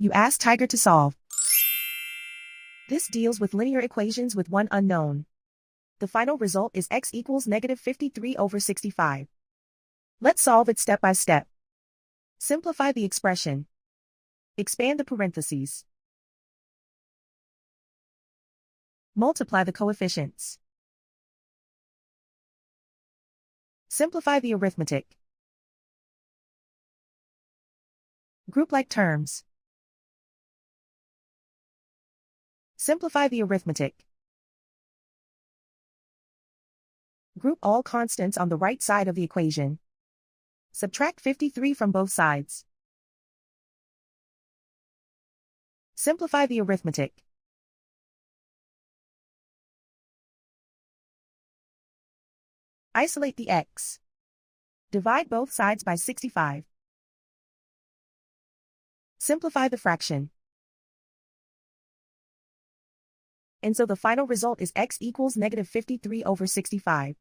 You ask Tiger to solve. This deals with linear equations with one unknown. The final result is x equals negative 53 over 65. Let's solve it step by step. Simplify the expression. Expand the parentheses. Multiply the coefficients. Simplify the arithmetic. Group like terms. Simplify the arithmetic. Group all constants on the right side of the equation. Subtract 53 from both sides. Simplify the arithmetic. Isolate the x. Divide both sides by 65. Simplify the fraction. And so the final result is x equals negative 53 over 65.